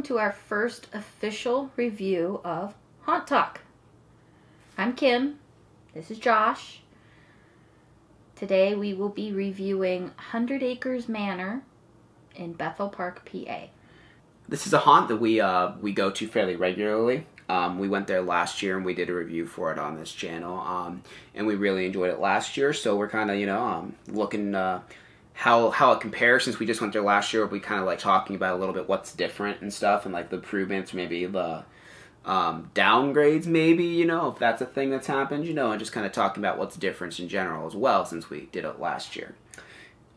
to our first official review of Haunt Talk. I'm Kim. This is Josh. Today we will be reviewing 100 Acres Manor in Bethel Park, PA. This is a haunt that we go to fairly regularly. We went there last year and we did a review for it on this channel, and we really enjoyed it last year. So we're kind of looking how it compares, since we just went there last year. We kind of like talking about a little bit what's different and stuff, and like the improvements, maybe the downgrades, maybe, if that's a thing that's happened, and just kind of talking about what's different in general as well, since we did it last year.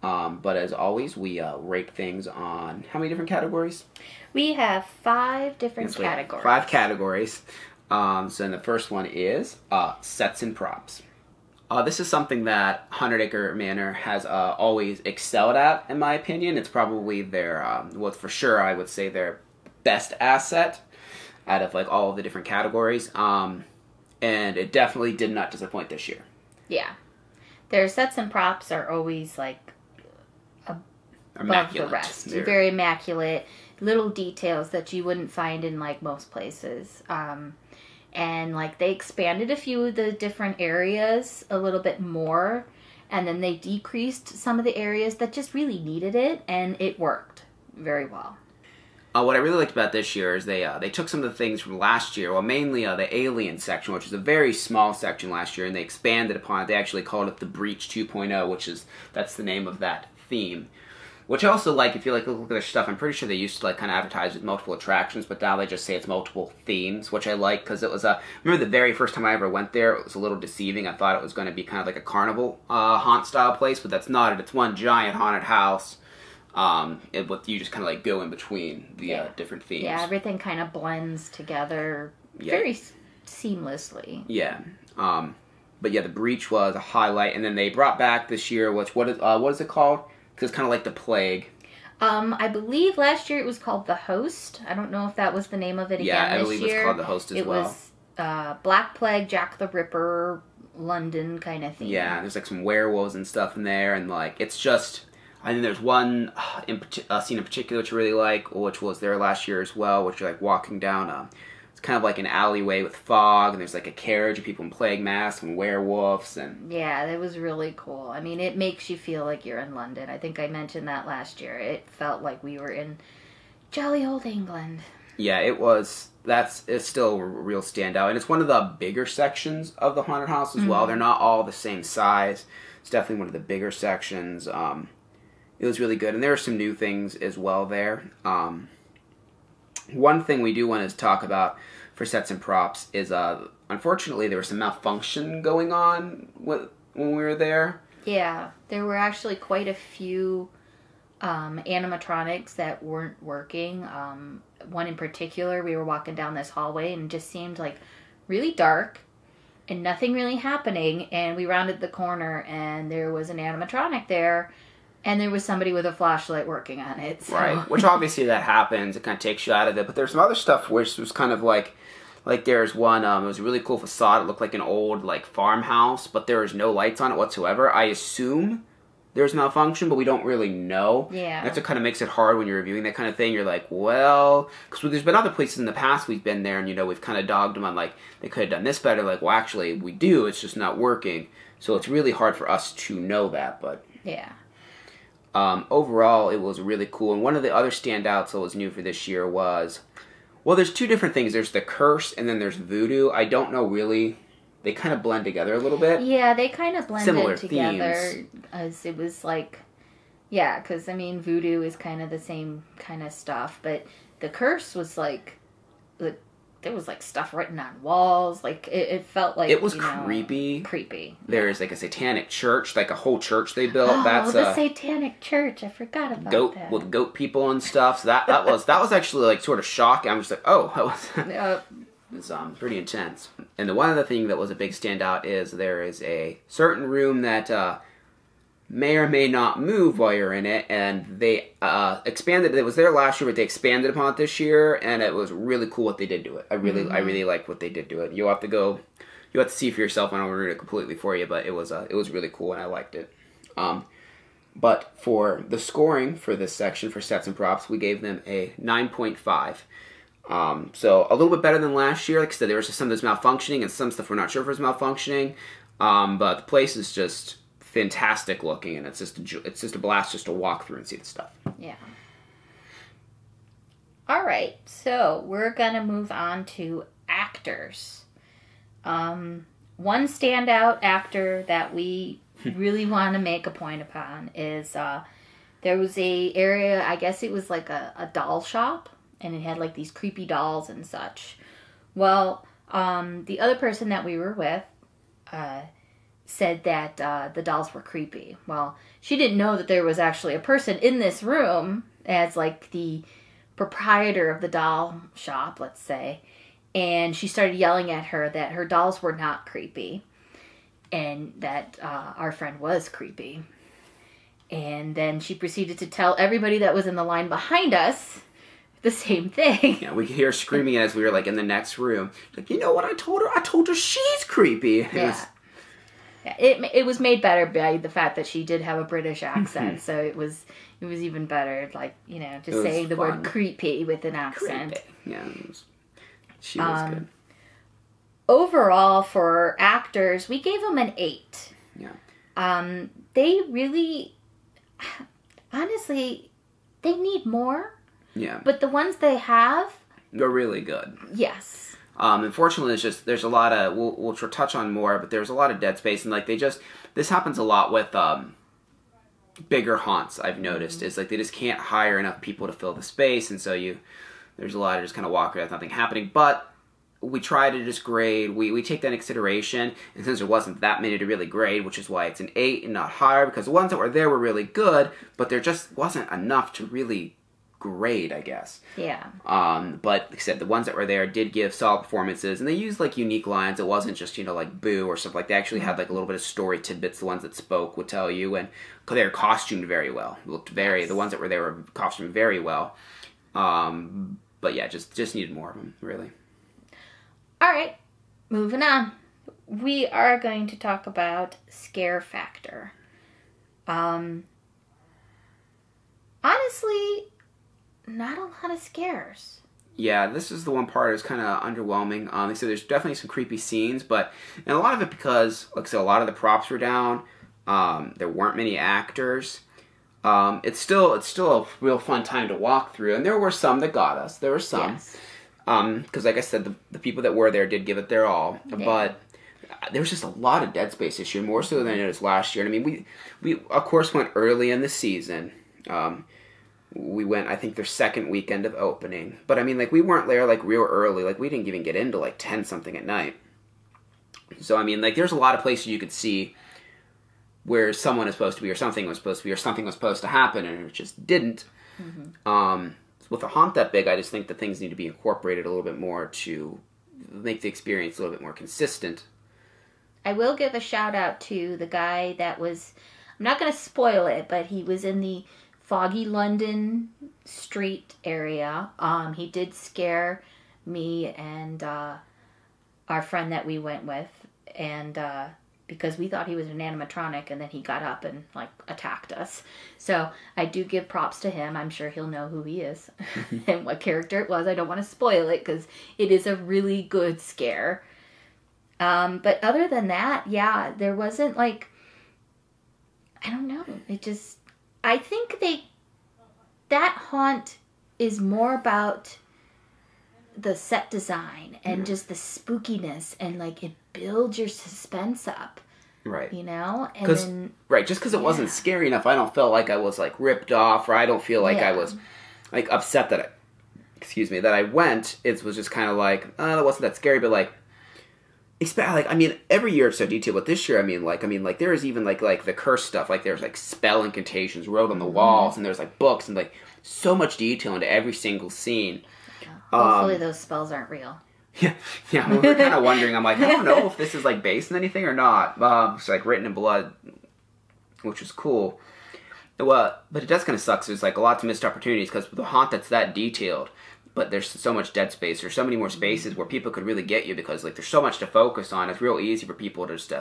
But as always, we rate things on how many different categories? We have 5 different categories. 5 categories. So then the first one is sets and props. This is something that 100 Acre Manor has always excelled at, in my opinion. It's probably their, well, for sure, I would say their best asset out of like all of the different categories. And it definitely did not disappoint this year. Yeah. Their sets and props are always like above the rest. They're very immaculate. Little details that you wouldn't find in like most places. And like they expanded a few of the different areas a little bit more, and then they decreased some of the areas that just really needed it, and it worked very well. What I really liked about this year is they took some of the things from last year, well, mainly the alien section, which was a very small section last year, and they expanded upon it. They actually called it the Breach 2.0, that's the name of that theme. Which I also like. If you look at their stuff, I'm pretty sure they used to like kind of advertise with multiple attractions, but now they just say it's multiple themes, which I like, because it was remember the very first time I ever went there, it was a little deceiving. I thought it was going to be kind of like a carnival haunt style place, but that's not it. It's one giant haunted house. You just kind of like go in between the different themes. Yeah, everything kind of blends together very seamlessly. Yeah. But yeah, the Breach was a highlight, and then they brought back this year, what is it called? It's kind of like the Plague. I believe last year it was called The Host. I don't know if that was the name of it again this year. Yeah, I believe it's called The Host as well. It was Black Plague, Jack the Ripper, London kind of thing. Yeah, there's like some werewolves and stuff in there, and like it's just, I think there's one scene in particular which I really like, which was there last year as well, which you're like walking down it's kind of like an alleyway with fog, and there's like a carriage of people in plague masks and werewolves, and yeah, it was really cool. I mean, it makes you feel like you're in London. I think I mentioned that last year. It felt like we were in jolly old England. Yeah, it was. It's still a real standout, and it's one of the bigger sections of the haunted house as well. They're not all the same size. It's definitely one of the bigger sections. It was really good, and there are some new things as well there. One thing we do want to talk about for sets and props is, unfortunately, there was some malfunction going on when we were there. Yeah, there were actually quite a few animatronics that weren't working. One in particular, we were walking down this hallway and it just seemed like really dark and nothing really happening. And we rounded the corner and there was an animatronic there. And there was somebody with a flashlight working on it. So. Right, which obviously that happens. It kind of takes you out of it. But there's some other stuff which was kind of like there's one, it was a really cool facade. It looked like an old like farmhouse, but there was no lights on it whatsoever. I assume there's malfunction, but we don't really know. Yeah. That's what kind of makes it hard when you're reviewing that kind of thing. You're like, well, because there's been other places in the past we've been there, and we've kind of dogged them on like, they could have done this better. Like, well, actually, we do. It's just not working. So it's really hard for us to know that, but... Yeah. Overall, it was really cool. And one of the other standouts that was new for this year was, well, there's 2 different things. There's the curse and then there's voodoo. I don't know really. They kind of blend together a little bit. Yeah, they kind of blended Similar together. Themes. As it was like, yeah, because I mean, voodoo is kind of the same kind of stuff. But the curse was like, there was like stuff written on walls. Like it felt like it was creepy. Creepy. There's like a satanic church, like a whole church they built. Oh, That's the satanic church! I forgot about that. With goat people and stuff. So that was actually like sort of shocking. I was like, oh, that was it was pretty intense. And the one other thing that was a big standout is there is a certain room that may or may not move while you're in it, and they expanded. It was there last year, but they expanded upon it this year, and it was really cool what they did to it. I really liked what they did to it. You'll have to see for yourself. I don't want to read it completely for you, but it was really cool, and I liked it. But for the scoring for this section for sets and props, we gave them a 9.5. So a little bit better than last year. Like I said, there was just some that's malfunctioning and some stuff we're not sure if it's malfunctioning. But the place is just fantastic looking, and it's just a blast just to walk through and see the stuff. Yeah. All right, so we're gonna move on to actors. One standout actor that we really want to make a point upon is there was a area, I guess it was like a doll shop, and it had like these creepy dolls and such. Well, the other person that we were with said that the dolls were creepy. Well, she didn't know that there was actually a person in this room as like the proprietor of the doll shop, let's say, and she started yelling at her that her dolls were not creepy and that our friend was creepy. And then she proceeded to tell everybody that was in the line behind us the same thing. Yeah, we could hear her screaming as we were like in the next room. Like, you know what I told her? I told her she's creepy. It was made better by the fact that she did have a British accent, so it was even better. Like, you know, just saying the word creepy with an accent. Creepy. Yeah, she was good. Overall, for actors, we gave them an 8. Yeah. They really, honestly, they need more. Yeah. But the ones they have, they're really good. Yes. Unfortunately, it's just, there's a lot of, we'll touch on more, but there's a lot of dead space, and like this happens a lot with bigger haunts, I've noticed, is like they just can't hire enough people to fill the space, and so there's a lot of just kind of walk around with nothing happening, but we try to just grade, we take that into consideration, and since there wasn't that many to really grade, which is why it's an 8 and not higher, because the ones that were there were really good, but there just wasn't enough to really grade, I guess. Yeah. But like I said, the ones that were there did give solid performances, and they used like unique lines. It wasn't just, you know, like boo or stuff like that. They actually had like a little bit of story tidbits. The ones that spoke would tell you, and because they were costumed very well, the ones that were there were costumed very well. But yeah, just needed more of them, really. All right, moving on. We are going to talk about scare factor. Honestly, not a lot of scares. Yeah, this is the one part that's kind of underwhelming. They said there's definitely some creepy scenes, and a lot of it because, like I said, a lot of the props were down. There weren't many actors. It's still a real fun time to walk through, and there were some that got us. There were some. Yes. Because like I said, the people that were there did give it their all. Yeah. But there was just a lot of dead space this year, more so than I noticed last year. And I mean, we of course went early in the season. We went, I think, their second weekend of opening. But I mean, like, we weren't there, like, real early. Like, we didn't even get into, like, 10-something at night. So, I mean, like, there's a lot of places you could see where someone is supposed to be, or something was supposed to be, or something was supposed to happen, and it just didn't. Mm-hmm. With a haunt that big, I just think that things need to be incorporated a little bit more to make the experience a little bit more consistent. I will give a shout out to the guy that was, I'm not going to spoil it, but he was in the Foggy London Street area. He did scare me and our friend that we went with, and because we thought he was an animatronic, and then he got up and like attacked us. So I do give props to him. I'm sure he'll know who he is and what character it was. I don't want to spoil it because it is a really good scare. But other than that, yeah, there wasn't like, I don't know. It just, I think that haunt is more about the set design and just the spookiness, and like it builds your suspense up. Right. You know? And then, right, just because it wasn't scary enough, I don't feel like I was like ripped off, or I don't feel like I was like upset that I went. It was just kind of like, that wasn't that scary, but like, I mean, every year it's so detailed, but this year, I mean, like there is even like the curse stuff, like there's like spell incantations wrote on the walls, and there's like books, and like so much detail into every single scene. Hopefully those spells aren't real. Yeah, we were kind of wondering, I'm like, I don't know if this is like based on anything or not. It's like written in blood, which was cool. Well, but it does kind of suck, so there's like a lot of missed opportunities, because with a haunt that's that detailed, but there's so much dead space. There's so many more spaces where people could really get you, because like there's so much to focus on. It's real easy for people to just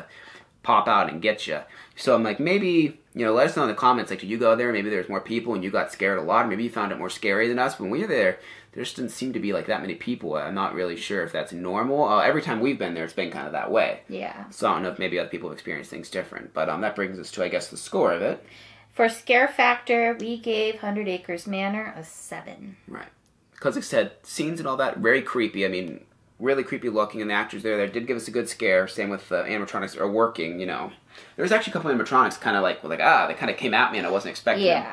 pop out and get you. So I'm like, maybe, let us know in the comments, like, did you go there? Maybe there's more people and you got scared a lot, or maybe you found it more scary than us. But when we were there just didn't seem to be like that many people. I'm not really sure if that's normal. Every time we've been there, it's been kind of that way. Yeah. So I don't know if maybe other people have experienced things different. But that brings us to, I guess, the score of it. For scare factor, we gave 100 Acres Manor a 7. Right. Because like I said, scenes and all that, very creepy. I mean, really creepy looking, and the actors there did give us a good scare. Same with the animatronics are working, There was actually a couple of animatronics kind of like, they kind of came at me and I wasn't expecting them.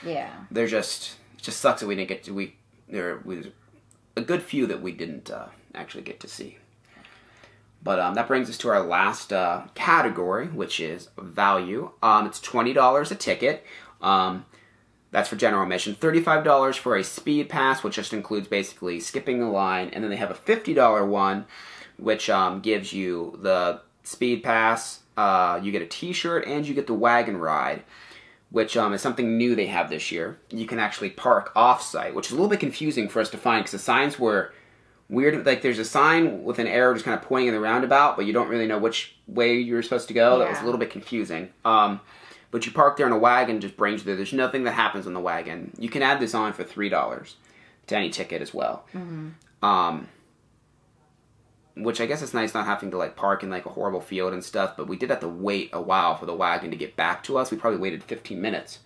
Yeah. They're just, it just sucks that we didn't get to, there was a good few that we didn't actually get to see. But that brings us to our last category, which is value. It's $20 a ticket. That's for general admission. $35 for a speed pass, which just includes basically skipping the line. And then they have a $50 one, which gives you the speed pass. You get a t-shirt and you get the wagon ride, which is something new they have this year. You can actually park off-site, which is a little bit confusing for us to find because the signs were weird. Like, there's a sign with an arrow just kind of pointing in the roundabout, but you don't really know which way you're supposed to go. Yeah. That was a little bit confusing. But you park there in a wagon, just brings you there. There's nothing that happens on the wagon. You can add this on for $3 to any ticket as well. Mm-hmm. Which I guess it's nice not having to park in a horrible field and stuff, but we did have to wait a while for the wagon to get back to us. We probably waited 15 minutes.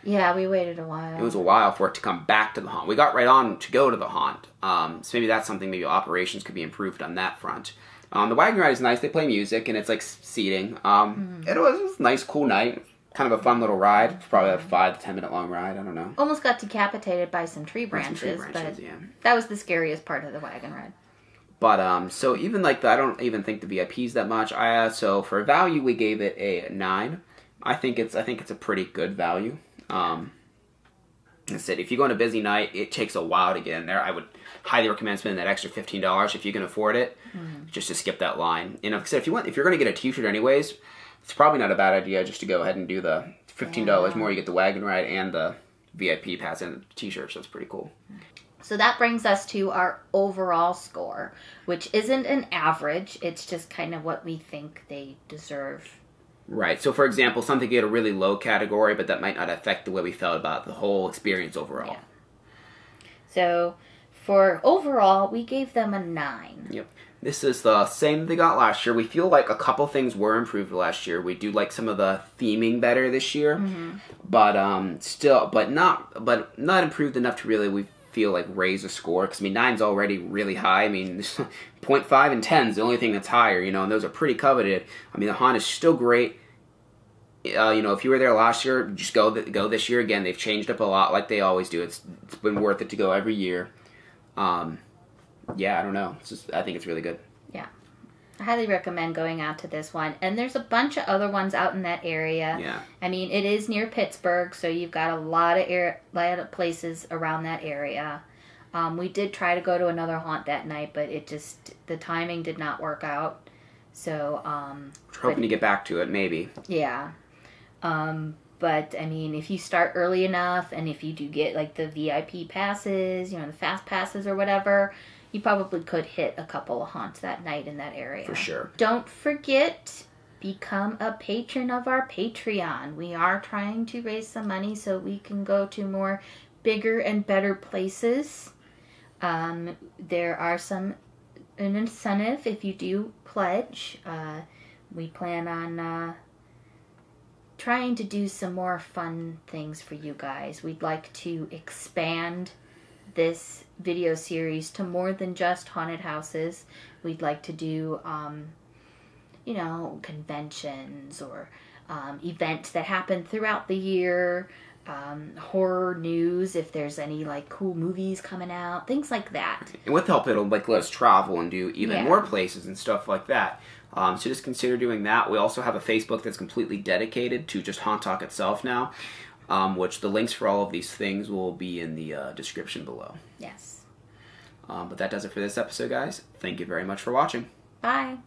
Yeah, we waited a while. It was a while for it to come back to the haunt. We got right on to go to the haunt. So maybe that's something, maybe operations could be improved on that front. The wagon ride is nice. They play music and it's seating. It was a nice, cool night. Kind of a fun little ride. It's probably a 5 to 10 minute long ride. I don't know. Almost got decapitated by some tree branches, but yeah. That was the scariest part of the wagon ride. But so even I don't even think the VIP's that much. So for value, we gave it a 9. I think it's a pretty good value. I said if you go on a busy night, it takes a while to get in there. I would highly recommend spending that extra $15 if you can afford it, just to skip that line. Like I said, if you're going to get a t-shirt anyways, it's probably not a bad idea just to go ahead and do the $15 more. You get the wagon ride and the VIP pass and the t-shirt, so it's pretty cool. So that brings us to our overall score, which isn't an average. It's just kind of what we think they deserve. Right. So, for example, something get a really low category, but that might not affect the way we felt about the whole experience overall. Yeah. So, for overall, we gave them a 9. Yep. This is the same they got last year. We feel like a couple things were improved last year. We do like some of the theming better this year, but not improved enough to really we feel like raise a score. Because 9's already really high. 0.5 and 10 is the only thing that's higher. And those are pretty coveted. The haunt is still great. If you were there last year, just go this year again. They've changed up a lot, like they always do. It's been worth it to go every year. Yeah, I don't know. I think it's really good. Yeah. I highly recommend going out to this one. And there's a bunch of other ones out in that area. Yeah. It is near Pittsburgh, so you've got a lot of places around that area. We did try to go to another haunt that night, but the timing did not work out. So, we're hoping to get back to it, maybe. Yeah. But, if you start early enough, and if you do get, the VIP passes, the fast passes or whatever, you probably could hit a couple of haunts that night in that area. For sure. Don't forget, become a patron of our Patreon. We are trying to raise some money so we can go to more bigger and better places. There are an incentive if you do pledge. We plan on trying to do some more fun things for you guys. We'd like to expand this video series to more than just haunted houses. We'd like to do, conventions or events that happen throughout the year, horror news, if there's any cool movies coming out, things like that. And with help, it'll let us travel and do even more places and stuff like that. So just consider doing that. We also have a Facebook that's completely dedicated to just Haunt Talk itself now, which the links for all of these things will be in the description below. Yes. But that does it for this episode, guys. Thank you very much for watching. Bye.